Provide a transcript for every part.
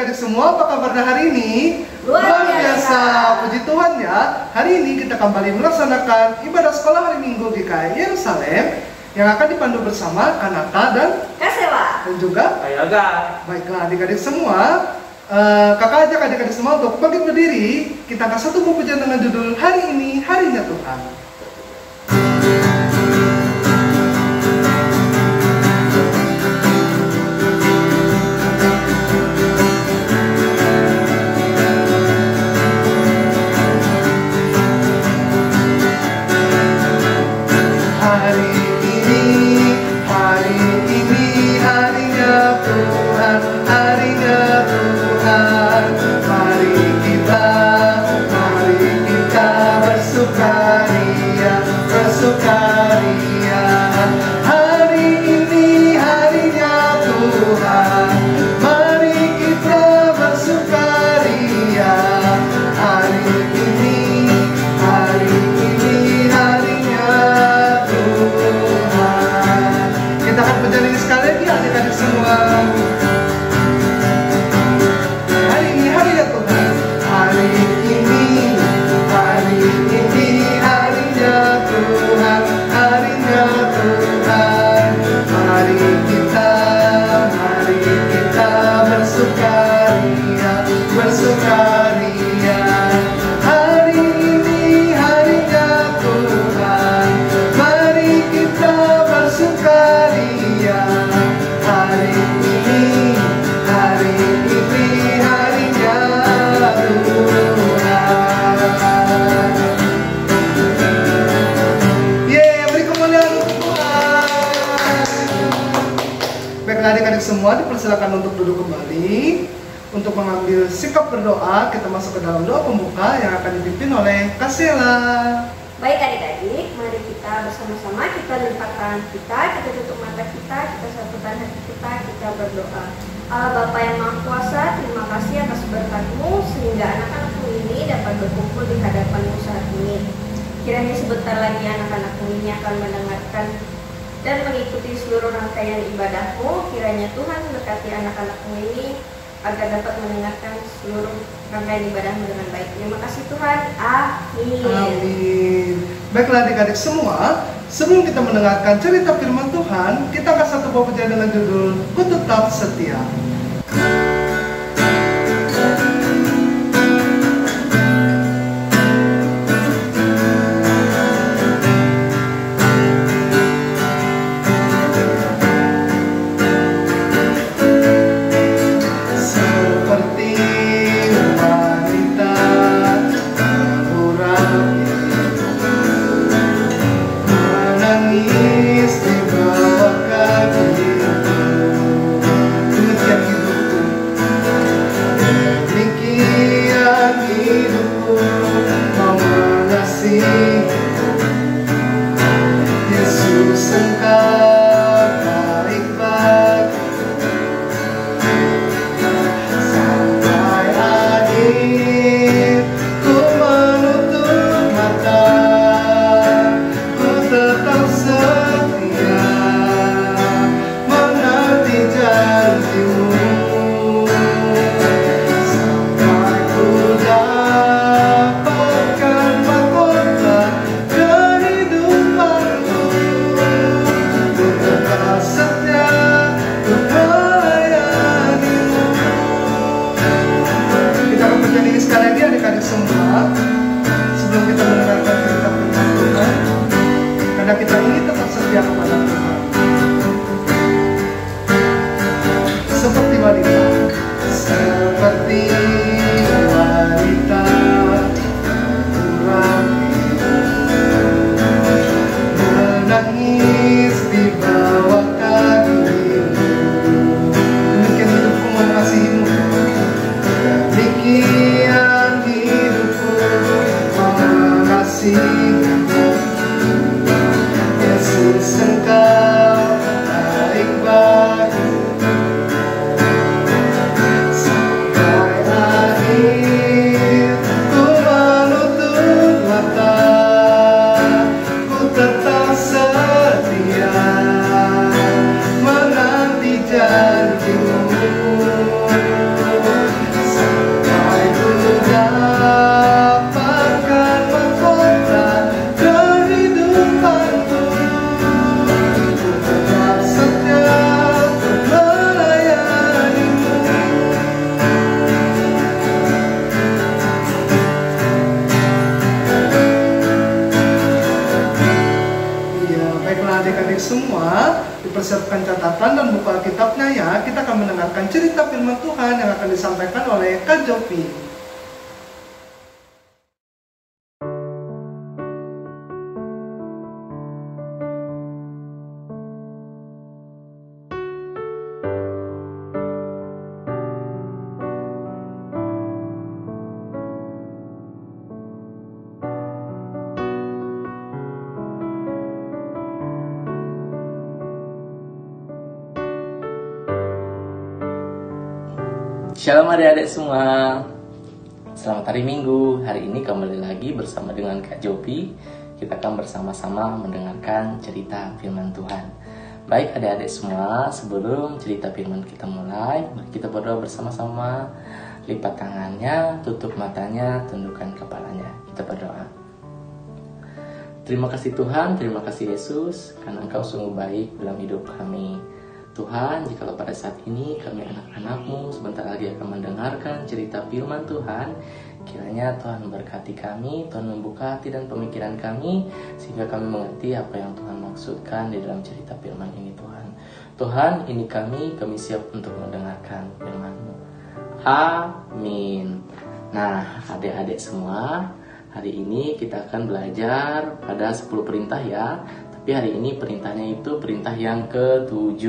adik-adik semua, apa kabarnya hari ini? Luar biasa. Puji Tuhan ya. Hari ini kita kembali melaksanakan ibadah sekolah hari Minggu GKI Yerusalem yang akan dipandu bersama Kanaka dan Kasela dan juga Yoga. Baiklah adik-adik semua, kakak ajak adik-adik semua untuk bangkit berdiri. Kita akan satu pujian dengan judul Hari Ini Harinya Tuhan. Adik-adik semua dipersilakan untuk duduk kembali untuk mengambil sikap berdoa. Kita masuk ke dalam doa pembuka yang akan dipimpin oleh Kasela. Baik adik-adik, mari kita bersama-sama kita limpahkan kita tutup mata kita satukan hati kita berdoa. Allah Bapa yang Maha Kuasa, terima kasih atas berkat-Mu sehingga anak-anak-Mu ini dapat berkumpul di hadapan-Mu saat ini. Kiranya sebentar lagi anak-anak-Mu ini akan mendengarkan dan mengikuti seluruh rangkaian ibadah-Mu. Kiranya Tuhan berkati anak-anak-Mu ini agar dapat mendengarkan seluruh rangkaian ibadah-Mu dengan baik. Terima kasih Tuhan. Amin. Amin. Baiklah adik-adik semua, sebelum kita mendengarkan cerita firman Tuhan, kita akan satu buah pujian dengan judul Ku Tetap Setia. Sampai akhir persiapkan catatan dan buku Alkitabnya ya. Kita akan mendengarkan cerita firman Tuhan yang akan disampaikan oleh Kak Jopi. Shalom adik-adik semua. Selamat hari Minggu. Hari ini kembali lagi bersama dengan Kak Jopi. Kita akan bersama-sama mendengarkan cerita firman Tuhan. Baik adik-adik semua, sebelum cerita firman kita mulai, mari kita berdoa bersama-sama. Lipat tangannya, tutup matanya, tundukkan kepalanya. Kita berdoa. Terima kasih Tuhan, terima kasih Yesus, karena Engkau sungguh baik dalam hidup kami. Tuhan, jikalau pada saat ini kami anak-anak-Mu sebentar lagi akan mendengarkan cerita firman Tuhan, kiranya Tuhan memberkati kami, Tuhan membuka hati dan pemikiran kami, sehingga kami mengerti apa yang Tuhan maksudkan di dalam cerita firman ini Tuhan. Tuhan, ini kami siap untuk mendengarkan firman-Mu. Amin. Nah, adik-adik semua, hari ini kita akan belajar pada 10 perintah ya. Tapi hari ini perintahnya itu perintah yang ke-7.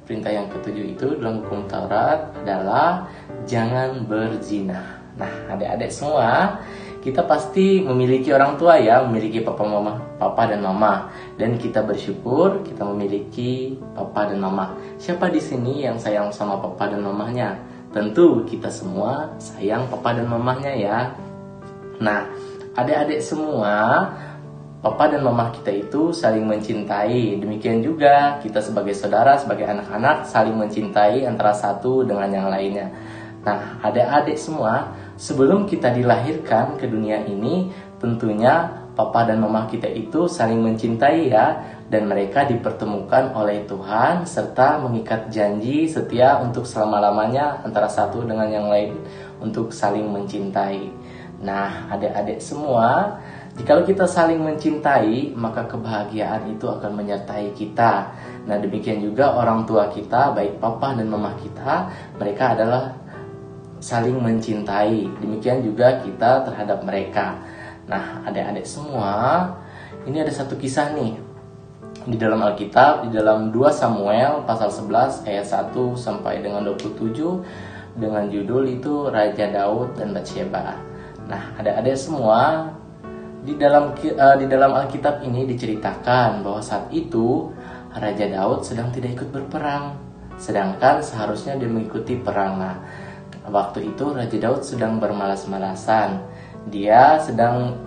Perintah yang ke-7 itu dalam hukum Taurat adalah jangan berzina. Nah, adik-adik semua, kita pasti memiliki orang tua ya, memiliki papa dan mama. Dan kita bersyukur kita memiliki papa dan mama. Siapa di sini yang sayang sama papa dan mamanya? Tentu kita semua sayang papa dan mamanya ya. Nah, adik-adik semua, papa dan mama kita itu saling mencintai. Demikian juga kita sebagai saudara, sebagai anak-anak saling mencintai antara satu dengan yang lainnya. Nah, adik-adik semua, sebelum kita dilahirkan ke dunia ini, tentunya papa dan mama kita itu saling mencintai ya. Dan mereka dipertemukan oleh Tuhan serta mengikat janji setia untuk selama-lamanya antara satu dengan yang lain untuk saling mencintai. Nah, adik-adik semua, jikalau kita saling mencintai, maka kebahagiaan itu akan menyertai kita. Nah, demikian juga orang tua kita, baik papa dan mama kita, mereka adalah saling mencintai. Demikian juga kita terhadap mereka. Nah, adik-adik semua, ini ada satu kisah nih di dalam Alkitab, di dalam 2 Samuel pasal 11 ayat 1 sampai dengan 27 dengan judul itu Raja Daud dan Batsyeba. Nah, adik-adik semua, di dalam Alkitab ini diceritakan bahwa saat itu Raja Daud sedang tidak ikut berperang, sedangkan seharusnya dia mengikuti perang. Nah, waktu itu Raja Daud sedang bermalas-malasan. Dia sedang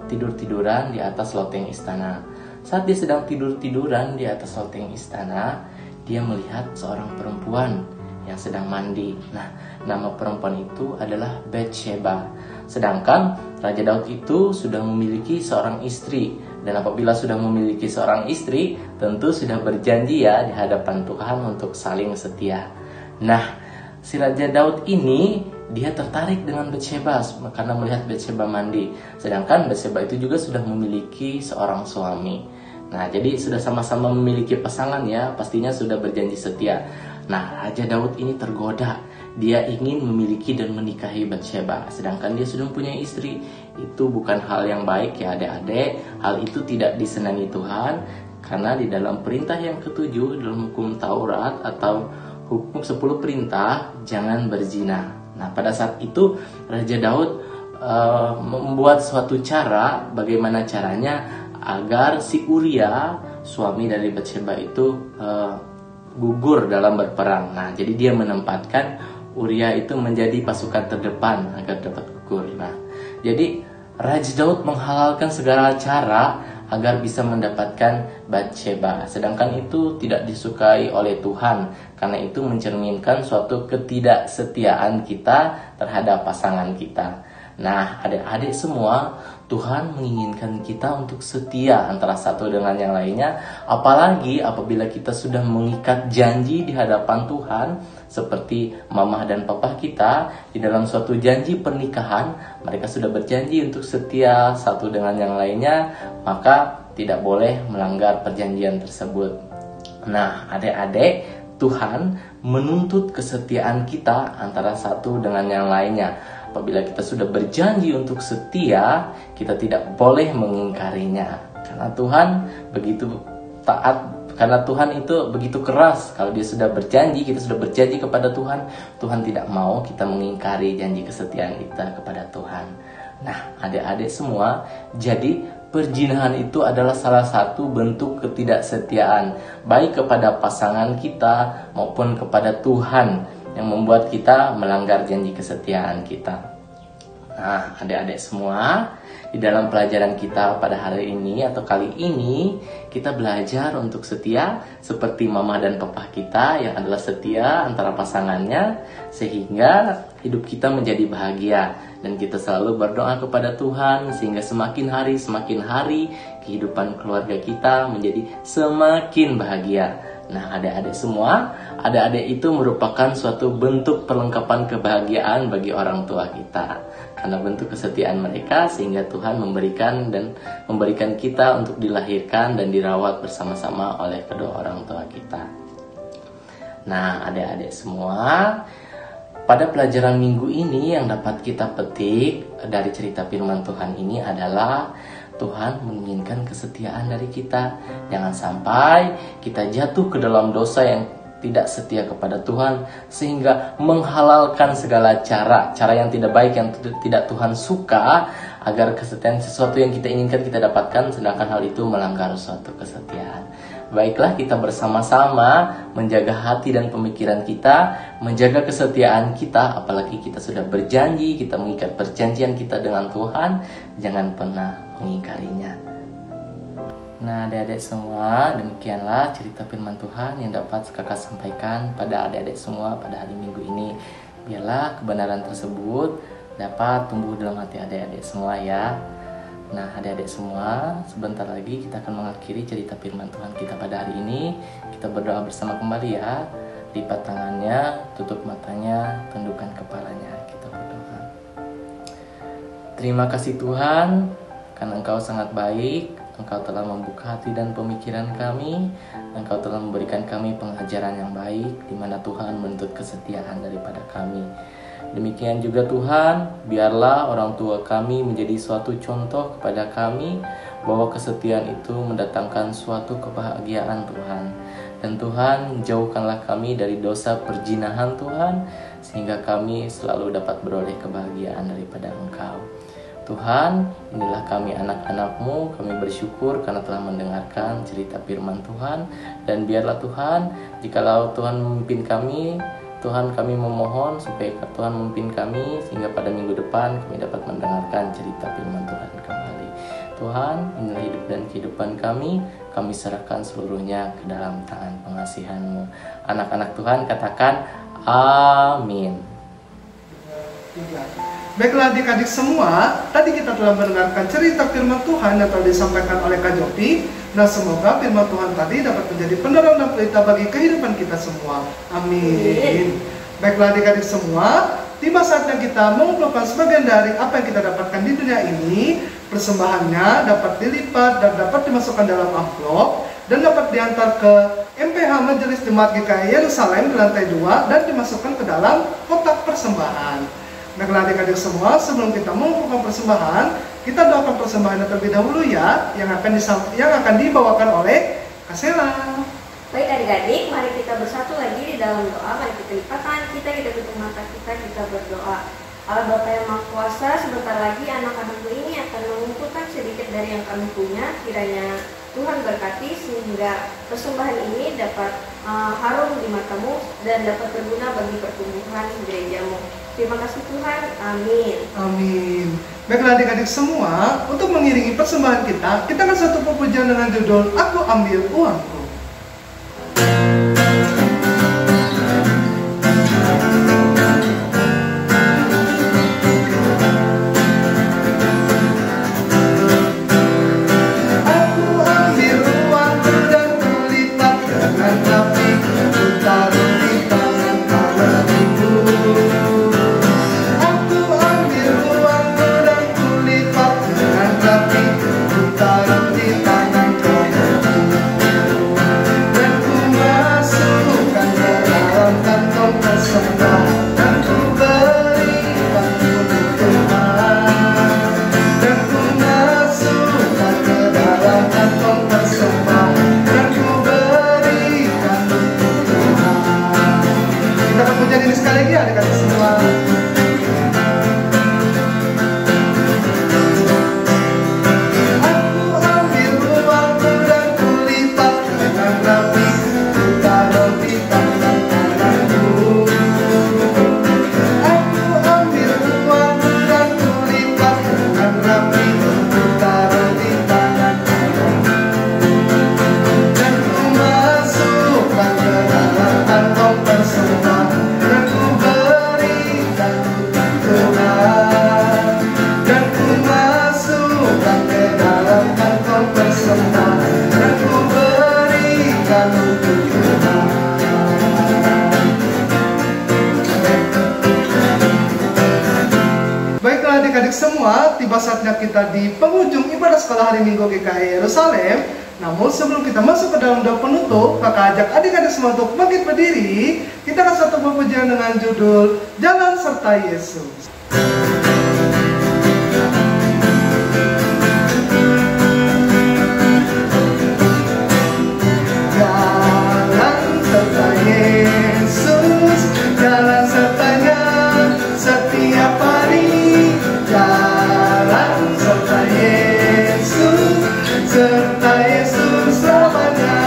tidur-tiduran di atas loteng istana. Saat dia sedang tidur-tiduran di atas loteng istana, dia melihat seorang perempuan yang sedang mandi. Nah, nama perempuan itu adalah Batsyeba. Sedangkan Raja Daud itu sudah memiliki seorang istri. Dan apabila sudah memiliki seorang istri, tentu sudah berjanji ya di hadapan Tuhan untuk saling setia. Nah, si Raja Daud ini dia tertarik dengan Batsyeba karena melihat Batsyeba mandi. Sedangkan Batsyeba itu juga sudah memiliki seorang suami. Nah, jadi sudah sama-sama memiliki pasangan ya, pastinya sudah berjanji setia. Nah, Raja Daud ini tergoda. Dia ingin memiliki dan menikahi Batsyeba, sedangkan dia sudah punya istri. Itu bukan hal yang baik ya adik-adik. Hal itu tidak disenangi Tuhan, karena di dalam perintah yang ke-7 dalam hukum Taurat atau hukum 10 perintah, jangan berzina. Nah, pada saat itu Raja Daud membuat suatu cara, bagaimana caranya agar si Uria, suami dari Batsyeba itu gugur dalam berperang. Nah, jadi dia menempatkan Uria itu menjadi pasukan terdepan agar dapat gugur. Nah, jadi Raja Daud menghalalkan segala cara agar bisa mendapatkan Batsyeba. Sedangkan itu tidak disukai oleh Tuhan, karena itu mencerminkan suatu ketidaksetiaan kita terhadap pasangan kita. Nah, adik-adik semua, Tuhan menginginkan kita untuk setia antara satu dengan yang lainnya. Apalagi apabila kita sudah mengikat janji di hadapan Tuhan, seperti mama dan papa kita di dalam suatu janji pernikahan, mereka sudah berjanji untuk setia satu dengan yang lainnya, maka tidak boleh melanggar perjanjian tersebut. Nah, adik-adik, Tuhan menuntut kesetiaan kita antara satu dengan yang lainnya. Apabila kita sudah berjanji untuk setia, kita tidak boleh mengingkarinya. Karena Tuhan begitu taat, karena Tuhan itu begitu keras. Kalau dia sudah berjanji, kita sudah berjanji kepada Tuhan, Tuhan tidak mau kita mengingkari janji kesetiaan kita kepada Tuhan. Nah, adik-adik semua, jadi perzinahan itu adalah salah satu bentuk ketidaksetiaan, baik kepada pasangan kita maupun kepada Tuhan, yang membuat kita melanggar janji kesetiaan kita. Nah, adik-adik semua, di dalam pelajaran kita pada hari ini atau kali ini, kita belajar untuk setia seperti mama dan papa kita yang adalah setia antara pasangannya, sehingga hidup kita menjadi bahagia. Dan kita selalu berdoa kepada Tuhan sehingga semakin hari kehidupan keluarga kita menjadi semakin bahagia. Nah, adik-adik semua, adik-adik itu merupakan suatu bentuk perlengkapan kebahagiaan bagi orang tua kita. Karena bentuk kesetiaan mereka sehingga Tuhan memberikan kita untuk dilahirkan dan dirawat bersama-sama oleh kedua orang tua kita. Nah, adik-adik semua, pada pelajaran minggu ini yang dapat kita petik dari cerita firman Tuhan ini adalah Tuhan menginginkan kesetiaan dari kita. Jangan sampai kita jatuh ke dalam dosa yang tidak setia kepada Tuhan sehingga menghalalkan segala cara yang tidak baik, yang tidak Tuhan suka, agar kesetiaan sesuatu yang kita inginkan kita dapatkan, sedangkan hal itu melanggar suatu kesetiaan. Baiklah, kita bersama-sama menjaga hati dan pemikiran kita, menjaga kesetiaan kita, apalagi kita sudah berjanji, kita mengikat perjanjian kita dengan Tuhan, jangan pernah mengingkarinya. Nah, adik-adik semua, demikianlah cerita firman Tuhan yang dapat kakak sampaikan pada adik-adik semua pada hari Minggu ini. Biarlah kebenaran tersebut dapat tumbuh dalam hati adik-adik semua ya. Nah, adik-adik semua, sebentar lagi kita akan mengakhiri cerita firman Tuhan kita pada hari ini. Kita berdoa bersama kembali ya. Lipat tangannya, tutup matanya, tundukkan kepalanya. Kita berdoa. Terima kasih Tuhan, karena Engkau sangat baik. Engkau telah membuka hati dan pemikiran kami. Engkau telah memberikan kami pengajaran yang baik, di mana Tuhan menuntut kesetiaan daripada kami. Demikian juga Tuhan, biarlah orang tua kami menjadi suatu contoh kepada kami, bahwa kesetiaan itu mendatangkan suatu kebahagiaan Tuhan. Dan Tuhan, jauhkanlah kami dari dosa perzinahan Tuhan, sehingga kami selalu dapat beroleh kebahagiaan daripada Engkau. Tuhan, inilah kami anak-anak-Mu, kami bersyukur karena telah mendengarkan cerita firman Tuhan. Dan biarlah Tuhan, jikalau Tuhan memimpin kami, Tuhan, kami memohon supaya Tuhan memimpin kami, sehingga pada minggu depan kami dapat mendengarkan cerita firman Tuhan kembali. Tuhan, inilah hidup dan kehidupan kami serahkan seluruhnya ke dalam tangan pengasihan-Mu. Anak-anak Tuhan katakan, amin. Baiklah adik-adik semua, tadi kita telah mendengarkan cerita firman Tuhan yang telah disampaikan oleh Kak Jopi. Nah, semoga firman Tuhan tadi dapat menjadi penerang dan pelita bagi kehidupan kita semua. Amin. Baiklah adik-adik semua, tiba saatnya kita mengumpulkan sebagian dari apa yang kita dapatkan di dunia ini. Persembahannya dapat dilipat dan dapat dimasukkan dalam amplop dan dapat diantar ke MPH Majelis Jemaat GKI Yerusalem di lantai 2 dan dimasukkan ke dalam kotak persembahan. Baiklah adik-adik semua, sebelum kita mengumpulkan persembahan, kita doakan persembahan terlebih dahulu ya, yang akan dibawakan oleh Kasela. Baik adik-adik, mari kita bersatu lagi di dalam doa. Mari kita lipat tangan kita tutup mata kita berdoa. Allah Bapa yang Maha Kuasa, sebentar lagi anak-anakmu ini akan mengumpulkan sedikit dari yang kami punya. Kiranya Tuhan berkati sehingga persembahan ini dapat harum di matamu dan dapat berguna bagi pertumbuhan gerejamu. Terima kasih Tuhan, amin. Amin. Baiklah adik-adik semua, untuk mengiringi persembahan kita akan satu pujian dengan judul Aku Ambil Uangku. adik-adik semua, tiba saatnya kita di penghujung ibadah sekolah hari Minggu GKI Yerusalem. Namun sebelum kita masuk ke dalam doa penutup, kakak ajak adik-adik semua untuk bangkit berdiri. Kita akan satu pujian dengan judul Jalan Serta Yesus. Jalan serta Yesus, jalan sertanya setiap hari. Jalan serta Yesus, serta Yesus selamanya.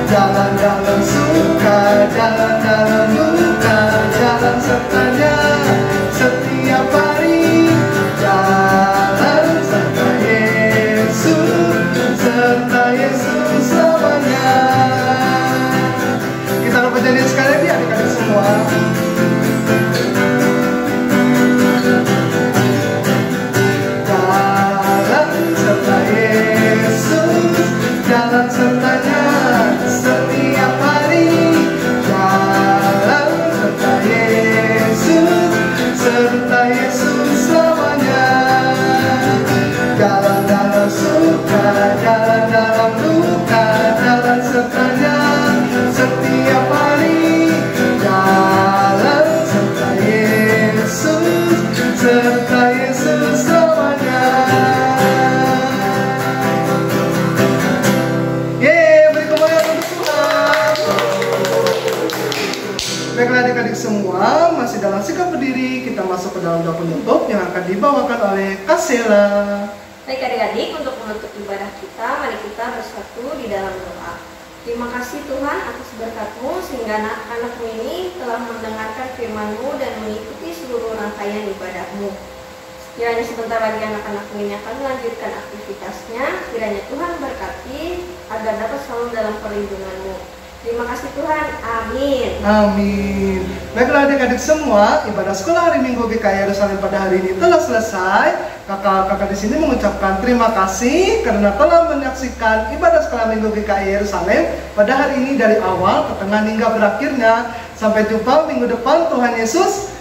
Jalan dalam suka, jalan dalam duka, jalan sertanya setiap hari. Jalan serta Yesus, serta Yesus selamanya. Kita lupa jadi sekali lagi adik-adik semua. Jalan sertanya setiap hari. Jalan serta Yesus, serta Yesus selamanya. Jalan dalam suka, jalan dalam duka, jalan sertanya setiap hari. Jalan serta Yesus, serta Yesus selamanya. Baiklah adik-adik semua, masih dalam sikap berdiri, kita masuk ke dalam doa penutup yang akan dibawakan oleh Kasela. Baik adik-adik, untuk menutup ibadah kita, mari kita bersatu di dalam doa. Terima kasih Tuhan atas berkat-Mu sehingga anak-anak-Mu ini telah mendengarkan firman-Mu dan mengikuti seluruh rangkaian ibadah-Mu. Kiranya sebentar lagi anak-anak-Mu ini akan melanjutkan aktivitasnya. Kiranya Tuhan berkati agar dapat selalu dalam perlindungan-Mu. Terima kasih Tuhan, amin. Amin. Baiklah adik-adik semua, ibadah sekolah hari Minggu GKI Yerusalem pada hari ini telah selesai. Kakak-kakak di sini mengucapkan terima kasih karena telah menyaksikan ibadah sekolah Minggu GKI Yerusalem pada hari ini dari awal ke tengah hingga berakhirnya. Sampai jumpa minggu depan, Tuhan Yesus